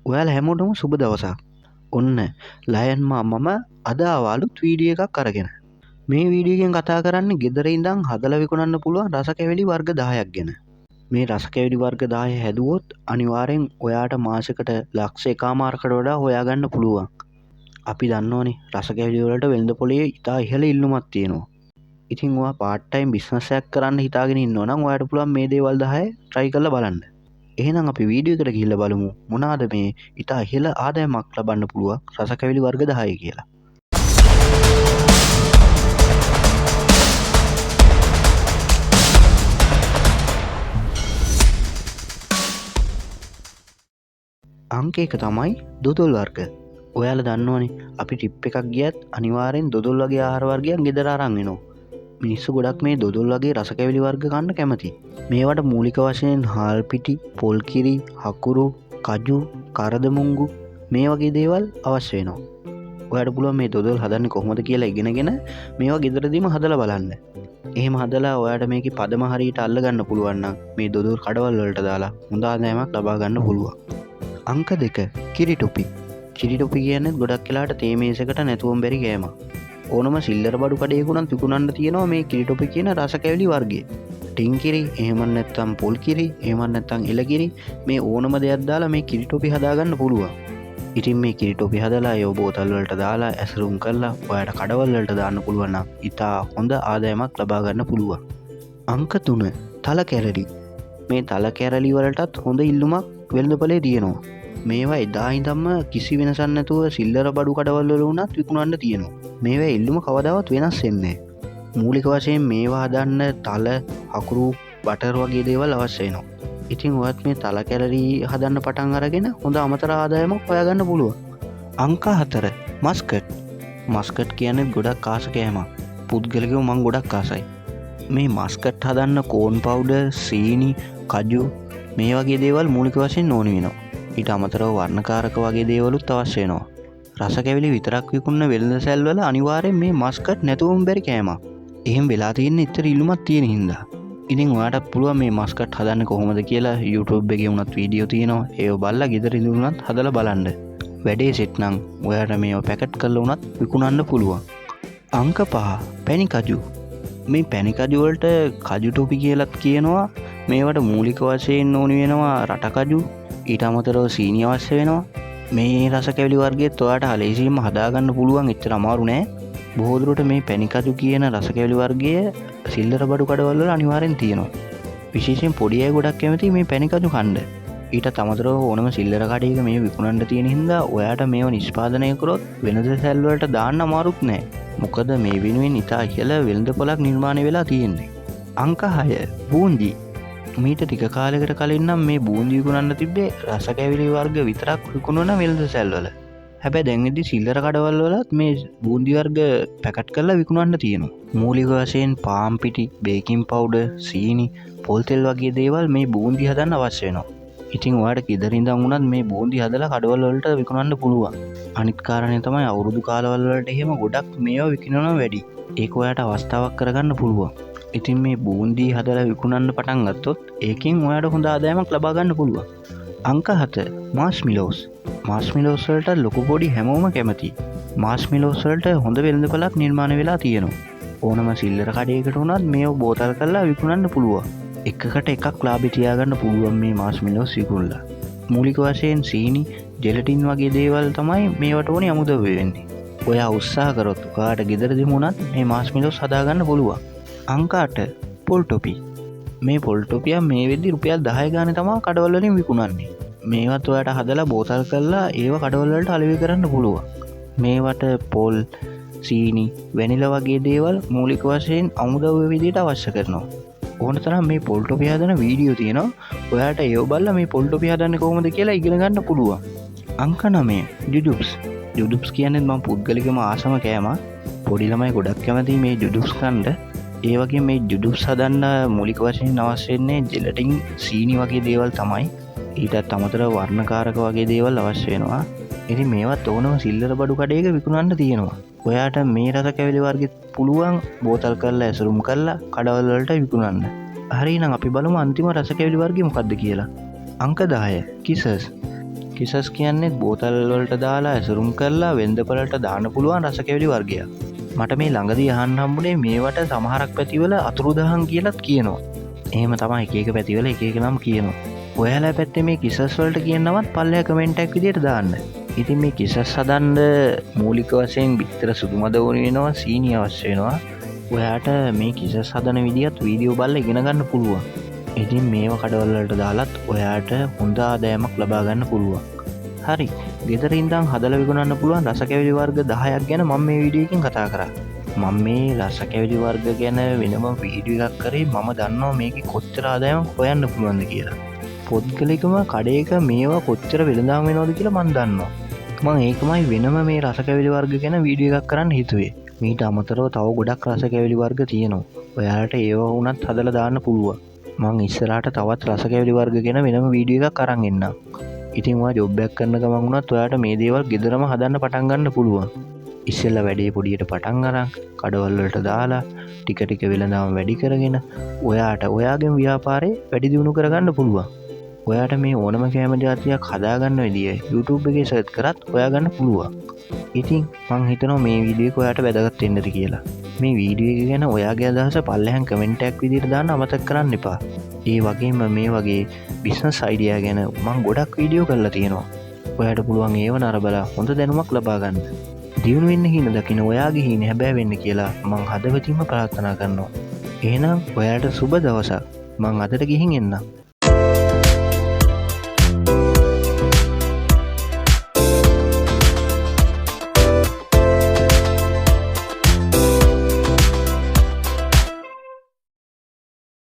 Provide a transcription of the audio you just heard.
ඔයාලා හැමෝටම සුබ දවසක්. ඔන්න ලයන් මම අද ආවාලුත් වීඩියෝ එකක් අරගෙන. මේ වීඩියෝ එකෙන් කතා කරන්නේ ගෙදර ඉඳන් හදලා විකුණන්න පුළුවන් රස කැවිලි වර්ග 10ක් ගැන. මේ රස කැවිලි වර්ග 10 හැදුවොත් අනිවාර්යෙන් ඔයාට මාසෙකට ලක්ෂ එකමාරකට වඩා හොයාගන්න පුළුවන්. අපි දන්නවනේ රස කැවිලි වලට වෙළඳ පොලේ ඉතා ඉහළ ඉල්ලුමක් තියෙනවා. ඉතින් ඔයා පාර්ට් ටයිම් බිස්නස් එකක් කරන්න හිතාගෙන ඉන්නවා නම් ඔයාට පුළුවන් මේ දේවල් 10 try කරලා බලන්න. එහෙනම් අපි වීඩියෝ එකට ගිහිල්ලා බලමු මොනවාද මේ ඉතා ඉහළ ආදායමක් ලබන්න පුළුවන් රස කැවිලි වර්ග 10 කියලා. අංක 1 තමයි දොදොල් වර්ග. ඔයාලා දන්නවනේ අපි ට්‍රිප් එකක් ගියත් අනිවාර්යෙන් දොදොල් වගේ ආහාර වර්ගයන් ගෙදර අරන් එනවා. මිනිස්සු ගොඩක් මේ දොදොල් වගේ රස කැවිලි වර්ග කන්න කැමති. මේවට මූලික වශයෙන් හාල් පිටි, පොල් කිරි, හකුරු, කජු, කරදමුංගු මේ වගේ දේවල් අවශ්‍ය වෙනවා. ඔයාට පුළුවන් මේ දොදොල් හදන්නේ කොහොමද කියලා ඉගෙනගෙන මේවා ගෙදරදීම හදලා බලන්න. එහෙම හදලා ඔයාට මේකේ පදම හරියට අල්ල ගන්න පුළුවන් නම් මේ දොදොල් කඩවල් වලට දාලා හොඳ ආදායමක් ලබා ගන්න පුළුවන්. අංක 2 කිරි ටොපි. කිරි ටොපි කියන්නේ ගොඩක් වෙලාට තේ මේසයකට නැතුවම බැරි ගෑමක්. ඕනම සිල්ලර බඩු කඩේකුණත් විකුණන්න තියෙනවා මේ කිරි ටොපි කියන රස කැවිලි වර්ගය. ටින් කිරි, එහෙම නැත්නම් පොල් කිරි, එහෙම නැත්නම් එළ කිරි මේ ඕනම දෙයක් දාලා මේ කිරි ටොපි හදාගන්න පුළුවන්. ඉතින් මේ කිරි ටොපි හදලා ඒ බෝතල් වලට දාලා ඇසුරුම් කරලා ඔයාට කඩවල් වලට දාන්න පුළුවන් නම් ඉතා හොඳ ආදායමක් ලබා ගන්න පුළුවන්. අංක 3 තල කැරලි. මේ තල කැරලි වලටත් හොඳ ඉල්ලුමක් වෙළඳපොලේ තියෙනවා. මේවා එදා ඉඳන්ම කිසි වෙනසක් නැතුව සිල්ලර බඩු කඩවල් වල වුණත් විකුණන්න තියෙනවා. මේවා ඉල්ලුම කවදාවත් වෙනස් වෙන්නේ නැහැ. මූලික වශයෙන් මේවා හදන්න තල, හකුරු, බටර් වගේ දේවල් අවශ්‍ය වෙනවා. ඉතින් ඔයත් මේ තල කැලරි හදන්න පටන් අරගෙන හොඳ අමතර ආදායමක් හොයාගන්න පුළුවන්. අංක 4 මස්කට්. මස්කට් කියන්නේ ගොඩක් ආස කෑමක්. පුද්ගලිකව මම ගොඩක් ආසයි. මේ මස්කට් හදන්න කෝන් පවුඩර්, සීනි, කජු මේ වගේ දේවල් මූලික වශයෙන් ඕන වෙනවා. ඊට අමතරව වර්ණකාරක වගේ දේවලුත් අවශ්‍ය වෙනවා. රස කැවිලි විතරක් විකුණන වෙළඳ සැල් වල අනිවාර්යෙන් මේ මස්කට් නැතුවම බැරි කෑමක්. එහෙම වෙලා තියෙන්නේ ඉතින් ඉල්ලුමක් තියෙන හින්දා. ඉතින් ඔයාටත් පුළුවන් මේ මස්කට් හදන්නේ කොහොමද කියලා YouTube එකේ වුණත් වීඩියෝ තියෙනවා. ඒව බලලා ගෙදර ඉඳුනත් හදලා බලන්න. වැඩේ සෙට් නම් ඔයාට මේව පැකට් කරලා වුණත් විකුණන්න පුළුවන්. අංක 5 පැණි කජු. මේ පැණි කජු වලට කජු ටොපි කියලාත් කියනවා. මේවට මූලික වශයෙන් ඕනි වෙනවා රට කජු. ඊට අමතරව සීනි අවශ්‍ය වෙනවා. මේ රස කැවිලි වර්ගයේත් ඔයාට හලේසියෙන්ම හදාගන්න පුළුවන්. එච්චර අමාරු නෑ. බොහෝ දුරට මේ පැණි කජු කියන රස කැවිලි වර්ගය සිල්ලර බඩු කඩවල වල අනිවාර්යෙන් තියෙනවා. විශේෂයෙන් පොඩි අය ගොඩක් කැමති මේ පැණි කජු කන්න. ඊට අමතරව ඕනම සිල්ලර කඩේක මේ විකුණන්න තියෙන හින්දා ඔයාට මේව නිෂ්පාදනය කරොත් වෙනද සැල් වලට දාන්න අමාරුත් නෑ. මොකද මේ වෙනුවෙන් ඉතා ඉහළ වෙළඳ පොලක් නිර්මාණය වෙලා තියෙන්නේ. අංක 6 බූන්දි. මීට ටික කාලයකට කලින් නම් මේ බූන්දි විකුණන්න තිබ්බේ රස කැවිලි වර්ග විතරක් විකුණන වෙළඳ සැල් වල. හැබැයි දැන් ඉතින් සිල්ලර කඩවල් වලත් මේ බූන්දි වර්ග පැකට් කරලා විකුණන්න තියෙනවා. මූලික වශයෙන් පාම් පිටි, බේකින් පවුඩර්, සීනි, පොල් තෙල් වගේ දේවල් මේ බූන්දි හදන්න අවශ්‍ය වෙනවා. ඉතින් ඔයාට ගෙදර ඉඳන් වුණත් මේ බූන්දි හදලා කඩවල් වලට විකුණන්න පුළුවන්. අනිත් කාරණේ තමයි අවුරුදු කාලවල වලට එහෙම ගොඩක් මේවා විකිනනවා වැඩි. ඒක ඔයාට අවස්ථාවක් කරගන්න පුළුවන්. ඉතින් මේ බූන්දි හදලා විකුණන්න පටන් ගත්තොත් ඒකෙන් ඔයාට හොඳ ආදායමක් ලබා ගන්න පුළුවන්. අංක 7 මාස්මිලෝස්. මාස්මිලෝස් වලට ලොකු පොඩි හැමෝම කැමති. මාස්මිලෝස් වලට හොඳ වෙළඳපොලක් නිර්මාණය වෙලා තියෙනවා. ඕනම සිල්ලර කඩේකට වුණත් මේව බෝතල් කරලා විකුණන්න පුළුවන්. එකකට එකක් ලාභය තියාගන්න පුළුවන් මේ මාස්මිලෝස් විකුණලා. මූලික වශයෙන් සීනි, ජෙලටින් වගේ දේවල් තමයි මේවට ඕනේ අමුද්‍රව්‍ය වෙන්නේ. ඔයා උත්සාහ කරොත් ඔයාට ගෙදරදීම වුණත් මේ මාස්මිලෝස් හදාගන්න පුළුවන්. අංක 8 පොල් ටොපි. මේ පොල් ටොපිය මේ වෙද්දි රුපියල් 10 ගානේ තමයි කඩවල වලින් විකුණන්නේ. මේවත් ඔයාට හදලා බෝතල් කරලා ඒව කඩවල වලට අලෙවි කරන්න පුළුවන්. මේවට පොල්, සීනි, වැනිලා වගේ දේවල් මූලික වශයෙන් අමුද්‍රව්‍ය විදිහට අවශ්‍ය කරනවා. ඕන තරම් මේ පොල් ටොපි හදන වීඩියෝ තියෙනවා. ඔයාට ඒව බලලා මේ පොල් ටොපි හදන්නේ කොහොමද කියලා ඉගෙන ගන්න පුළුවන්. අංක 9 ජුඩුප්ස්. ජුඩුප්ස් කියන්නේ මම පුද්ගලිකම ආසම කෑමක්. පොඩි ළමයි ගොඩක් කැමති මේ ජුඩුප්ස් කන්න. ඒ වගේ මේ ජුඩුප්ස් හදන්න මූලික වශයෙන් අවශ්‍ය වෙන්නේ ජෙලටින්, සීනි වගේ දේවල් තමයි. ඊටත් අමතරව වර්ණකාරක වගේ දේවල් අවශ්‍ය වෙනවා. ඉතින් මේවත් ඕනම සිල්ලර බඩු කඩේක විකුණන්න තියෙනවා. ඔයාට මේ රස කැවිලි වර්ගෙත් පුළුවන් බෝතල් කරලා ඇසුරුම් කරලා කඩවල වලට විකුණන්න. හරි, එහෙනම් අපි බලමු අන්තිම රස කැවිලි වර්ගය මොකක්ද කියලා. අංක 10 කිසස්. කිසස් කියන්නේ බෝතල් වලට දාලා ඇසුරුම් කරලා වෙන්දපලට දාන්න පුළුවන් රසකැවිලි වර්ගයක්. මට මේ ළඟදී අහන්න හම්බුනේ මේවට සමහරක් පැතිවල අතුරුදහන් කියලත් කියනවා. එහෙම තමයි එක එක පැතිවල එක එක නම් කියනවා. ඔයාලා පැත්තේ මේ කිසස් වලට කියනවත් පල්ලෙහා කමෙන්ට් එකක් විදියට දාන්න. ඉතින් මේ කිසස් හදන්න මූලික වශයෙන් බිත්තර සුදු මද ඕන වෙනවා, සීනි අවශ්‍ය වෙනවා. ඔයාට මේ කිසස් හදන විදිහත් වීඩියෝ බලලා ඉගෙන ගන්න පුළුවන්. ඉතින් මේව කඩවල වලට දාලත් ඔයාට හොඳ ආදායමක් ලබා ගන්න පුළුවන්. හරි. ගෙදර ඉඳන් හදලා විකුණන්න පුළුවන් රසකැවිලි වර්ග 10ක් ගැන මම මේ වීඩියෝ එකෙන් කතා කරා. මම මේ රසකැවිලි වර්ග ගැන වෙනම වීඩියෝ එකක් කරේ. මම දන්නවා මේකේ කොච්චර ආදායමක් හොයන්න පුළුවන්ද කියලා. පොත්ගලිකම කඩේක මේවා කොච්චර වෙළඳාම් වෙනවද කියලා මම දන්නවා. මම ඒකමයි වෙනම මේ රසකැවිලි වර්ග ගැන වීඩියෝ එකක් කරන්න හිතුවේ. මීට අමතරව තව ගොඩක් රසකැවිලි වර්ග තියෙනවා. ඔයාලට ඒවා වුණත් හදලා දාන්න පුළුවන්. මං ඉස්සරහට තවත් රසකැවිලි වර්ග ගැන වෙනම වීඩියෝ එකක් අරන් එන්නම්. ඉතින් ඔයා ජොබ් එකක් කරන ගමන් වුණත් ඔයාට මේ දේවල් ගෙදරම හදන්න පටන් ගන්න පුළුවන්. ඉස්සෙල්ලා වැඩේ පොඩියට පටන් අරන් කඩවල වලට දාලා ටික ටික වෙළඳාම වැඩි කරගෙන ඔයාට ඔයාගේම ව්‍යාපාරේ වැඩි දියුණු කරගන්න පුළුවන්. ඔයාට මේ ඕනම කෑම ජාතියක් හදාගන්න විදිය YouTube එකේ සර්ච් කරත් හොයාගන්න පුළුවන්. ඉතින් මං හිතනවා මේ වීඩියෝ එක ඔයාට වැදගත් වෙන්නද කියලා. මේ වීඩියෝ එක ගැන ඔයාගේ අදහස පල්ලෙහාන් කමෙන්ට් එකක් විදිහට දාන්න අමතක කරන්න එපා. ඒ වගේම මේ වගේ බිස්නස් අයිඩියා ගැන මං ගොඩක් වීඩියෝ කරලා තියෙනවා. ඔයාට පුළුවන් ඒව නරඹලා හොඳ දැනුමක් ලබා ගන්න. දියුණු වෙන්න හින දකින්න ඔයාගේ හින හැබෑ වෙන්න කියලා මං හදවතින්ම ප්‍රාර්ථනා කරනවා. එහෙනම් ඔයාට සුබ දවසක්. මං අදට ගිහින් එන්නම්.